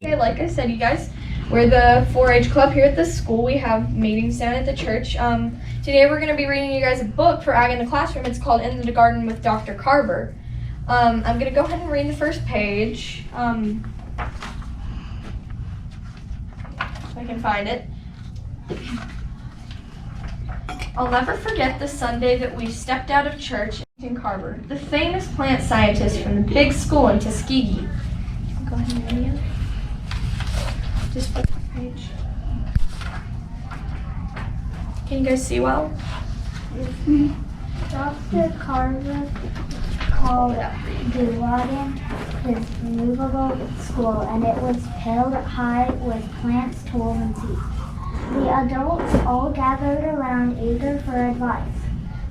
Okay, like I said, you guys, we're the 4-H club here at the school. We have meetings down at the church. Today we're going to be reading you guys a book for Ag in the Classroom. It's called In the Garden with Dr. Carver. I'm going to go ahead and read the first page. If I can find it. I'll never forget the Sunday that we stepped out of church in Carver, the famous plant scientist from the big school in Tuskegee. Go ahead and read it. Just flip the page. Can you guys see well? Dr. Carver called the garden his movable school, and it was filled high with plants, tools, and seeds. The adults all gathered around, eager for advice.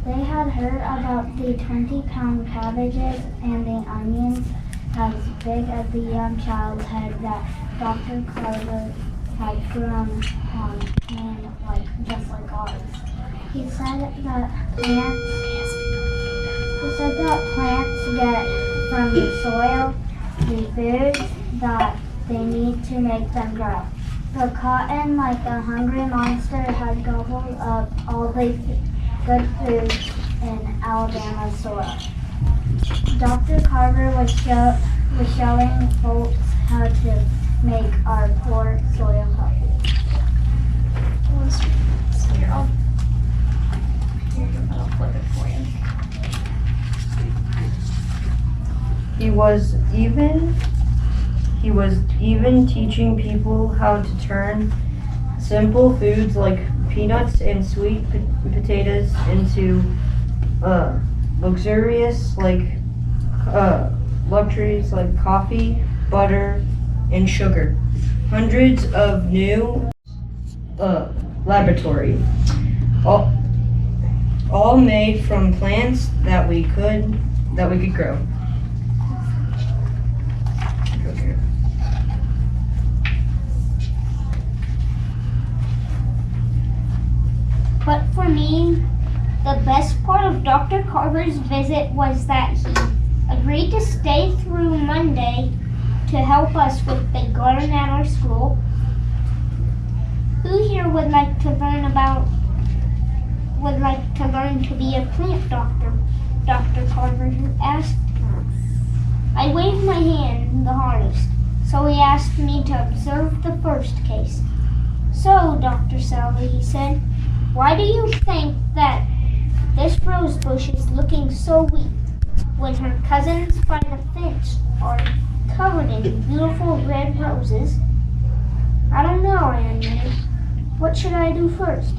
They had heard about the 20-pound cabbages and the onions as big as the young child's head that Dr. Carver had grown on hand just like ours. He said that plants get from the soil the foods that they need to make them grow. The cotton, like a hungry monster, had gobbled up all the good foods in Alabama's soil. Dr. Carver was showing folks how to make our poor soil healthy. I'll flip it for you. He was even teaching people how to turn simple foods like peanuts and sweet potatoes into luxurious luxuries like coffee, butter, and sugar. Hundreds of new laboratory, all made from plants that we could grow. But for me, the best part of Dr. Carver's visit was that he agreed to stay through Monday to help us with the garden at our school. Who here would like to learn to be a plant doctor? Dr. Carver asked. I waved my hand the hardest, so he asked me to observe the first case. So, Dr. Sally, he said, why do you think that this rose bush is looking so weak when her cousins by the fence are covered in beautiful red roses? I don't know, I admitted. What should I do first?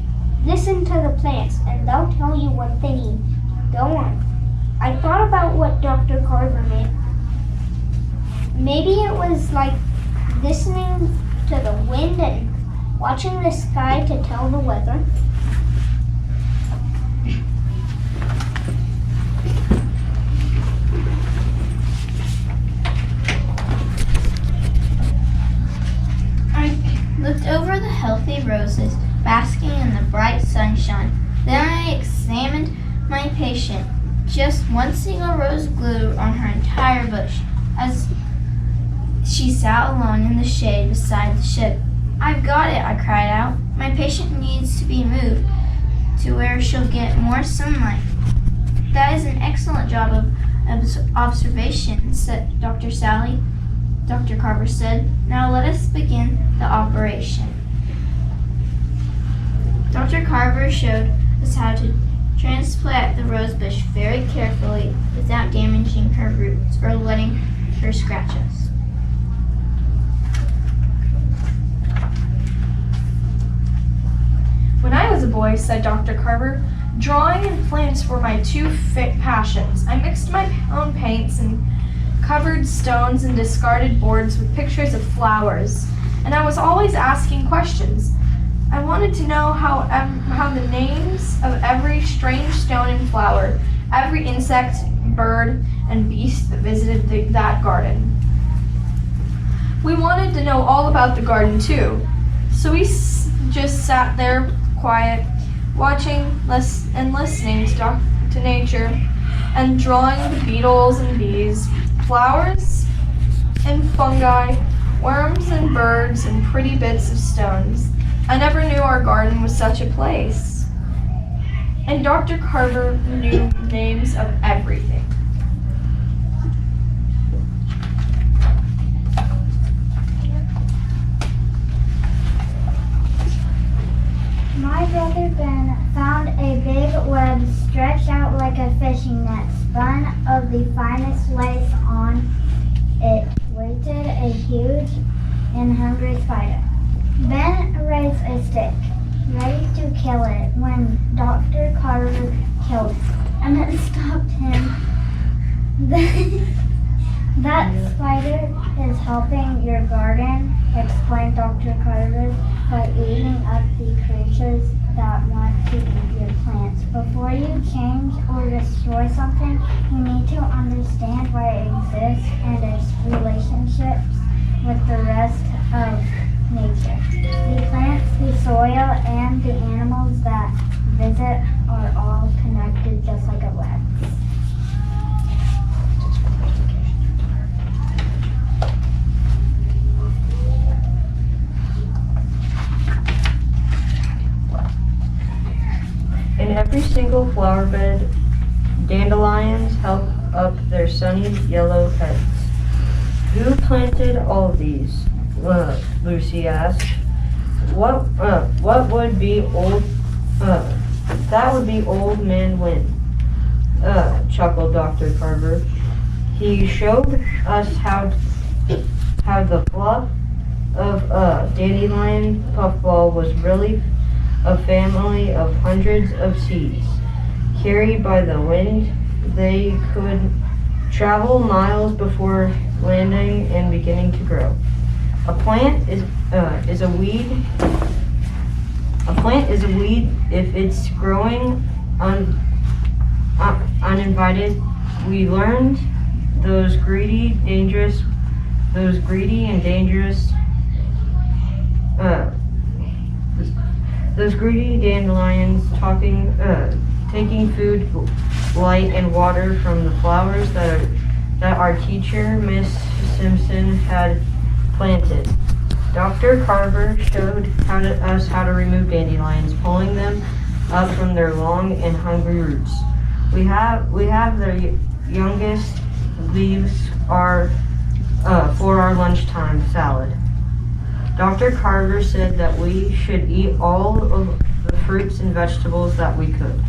Listen to the plants and they'll tell you what they need. Go on. I thought about what Dr. Carver meant. Maybe it was like listening to the wind and watching the sky to tell the weather. I looked over the healthy roses basking in the bright sunshine. Then I examined my patient. Just one single rose glowed on her entire bush as she sat alone in the shade beside the ship. I've got it, I cried out. My patient needs to be moved to where she'll get more sunlight. That is an excellent job of observation, said Dr. Sally. Dr. Carver said, now let us begin the operation. Dr. Carver showed us how to transplant the rosebush very carefully without damaging her roots or letting her scratch us. When I was a boy, said Dr. Carver, drawing and plants were my two passions. I mixed my own paints and covered stones and discarded boards with pictures of flowers, and I was always asking questions. I wanted to know how the names of every strange stone and flower, every insect, bird, and beast that visited that garden. We wanted to know all about the garden too, so we just sat there quiet, watching and listening to nature, and drawing the beetles and bees, flowers and fungi, worms and flying birds and pretty bits of stones. I never knew our garden was such a place. And Dr. Carver knew names of everything. My brother Ben found a big web stretched out like a fishing net, spun of the finest lace. On it waited a huge and hungry spider. Ben raised a stick, ready to kill it, when Dr. Carver killed it, and it stopped him. That spider is helping your garden, explained Dr. Carver, by eating up the creatures that want to eat your plants. Before you change or destroy something, you need to understand why it exists and its relationships with the rest of nature. The plants, the soil, and the animals that visit are all connected just like a web. In every single flower bed, dandelions help up their sunny yellow heads. Who planted all these? Lucy asked. What would be old? That would be Old Man Win. Chuckled Dr. Carver. He showed us how the fluff of dandelion puffball was really a family of hundreds of seeds. Carried by the wind, they could travel miles before landing and beginning to grow. A plant is a weed. A plant is a weed if it's growing uninvited. We learned those greedy and dangerous those greedy dandelions taking food, light, and water from the flowers that our teacher, Miss Simpson, had planted. Dr. Carver showed us how to remove dandelions, pulling them up from their long and hungry roots. We have their youngest leaves for our lunchtime salad. Dr. Carver said that we should eat all of the fruits and vegetables that we could.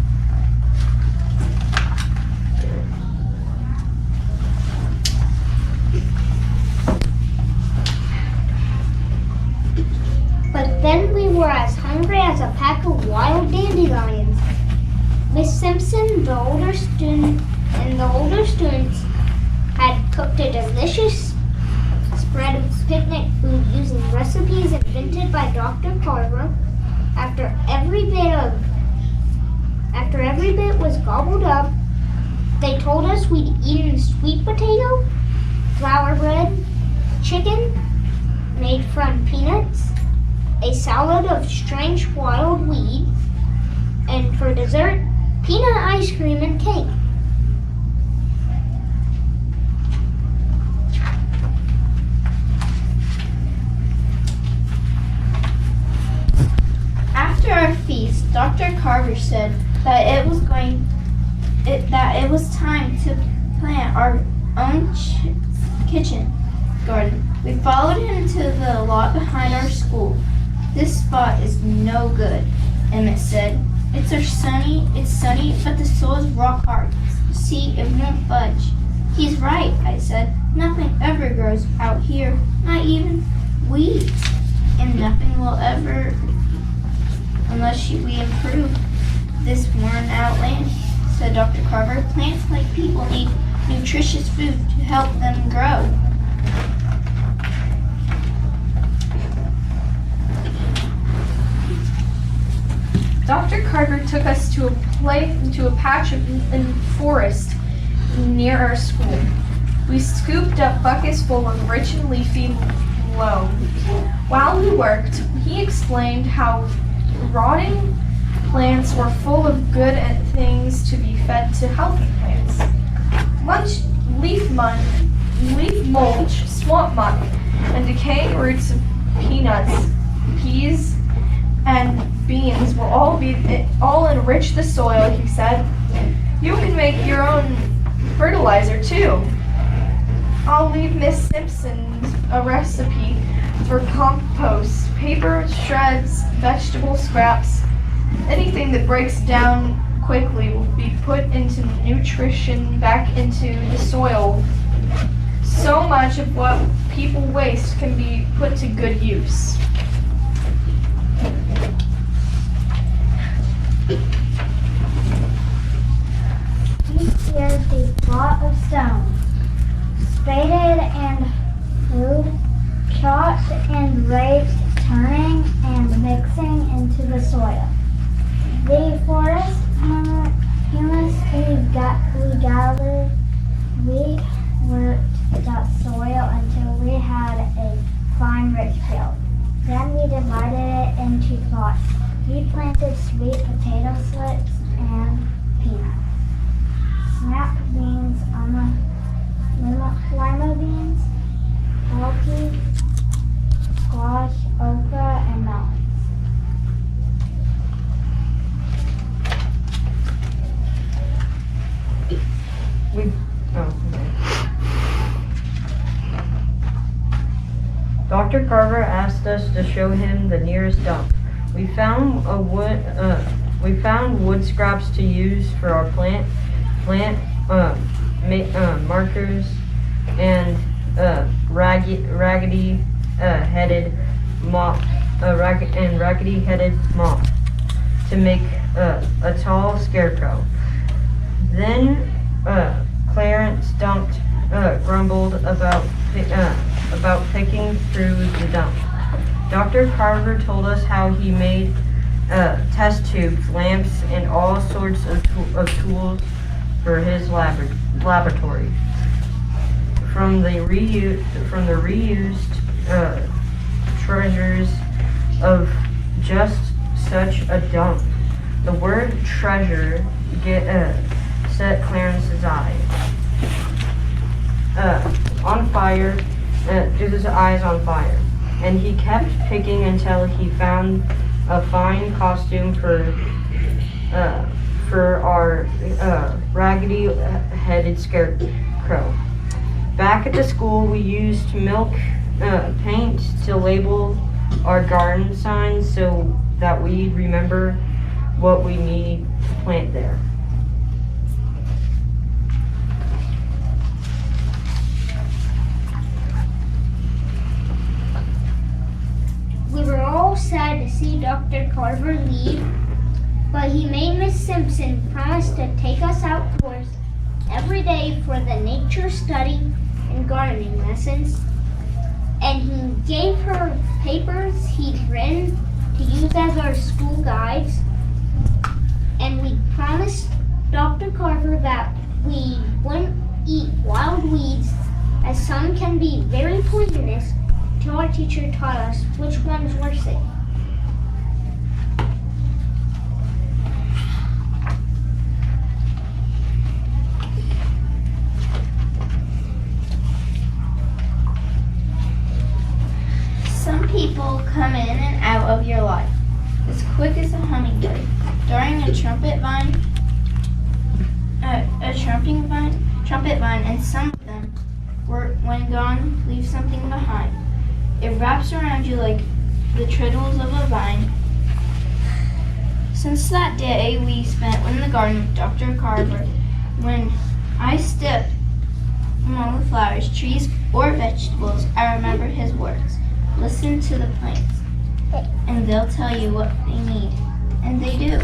But then we were as hungry as a pack of wild dandelions. Miss Simpson, the older students had cooked a delicious spread of picnic food using recipes invented by Dr. Carver. After every bit was gobbled up, they told us we'd eaten sweet potato, flour bread, chicken made from peanuts, a salad of strange wild weed, and for dessert, peanut ice cream and cake. After our feast, Dr. Carver said that it was time to plant our own kitchen garden. We followed him to the lot behind our school. This spot is no good, Emmett said. It's sunny, but the soil is rock hard. See, it won't budge. He's right, I said. Nothing ever grows out here, not even weeds. And nothing will ever, unless we improve this worn out land, said Dr. Carver. Plants like people need nutritious food to help them grow. Dr. Carver took us to a patch of forest near our school. We scooped up buckets full of rich and leafy loam. While we worked, he explained how rotting plants were full of good things to be fed to healthy plants. Leaf mulch, swamp muck, and decaying roots of peanuts, peas, and beans will all enrich the soil, he said. You can make your own fertilizer too. I'll leave Miss Simpson a recipe for compost, paper shreds, vegetable scraps. Anything that breaks down quickly will be put into nutrition back into the soil. So much of what people waste can be put to good use. He cleared the plot of stone, spaded and hewed, chopped and raked, turning and mixing into the soil. The forest humus we gathered, we worked that soil until we had a fine rich field. Then we divided it into plots. We planted sweet potato slips and peanuts, snap beans, lima beans, cowpea, squash, okra, and melons. Dr. Carver asked us to show him the nearest dump. We found wood scraps to use for our plant markers and raggedy headed moth to make a tall scarecrow. Then Clarence grumbled about picking through the dump. Dr. Carver told us how he made test tubes, lamps, and all sorts of tools for his laboratory. From the reused treasures of just such a dump. The word treasure set Clarence's eye on fire, his eyes on fire, and he kept picking until he found a fine costume for our raggedy-headed scarecrow. Back at the school, we used milk paint to label our garden signs so that we'd remember what we need to plant there. We were all sad to see Dr. Carver leave, but he made Miss Simpson promise to take us outdoors every day for the nature study and gardening lessons. And he gave her papers he'd written to use as our school guides. And we promised Dr. Carver that we wouldn't eat wild weeds, as some can be very poisonous, till our teacher taught us which ones were safe. Some people come in and out of your life as quick as a hummingbird. During a trumpet vine, and some of them, when gone, leave something behind. It wraps around you like the tendrils of a vine. Since that day we spent in the garden with Dr. Carver, when I stepped among the flowers, trees, or vegetables, I remember his words. Listen to the plants, and they'll tell you what they need, and they do.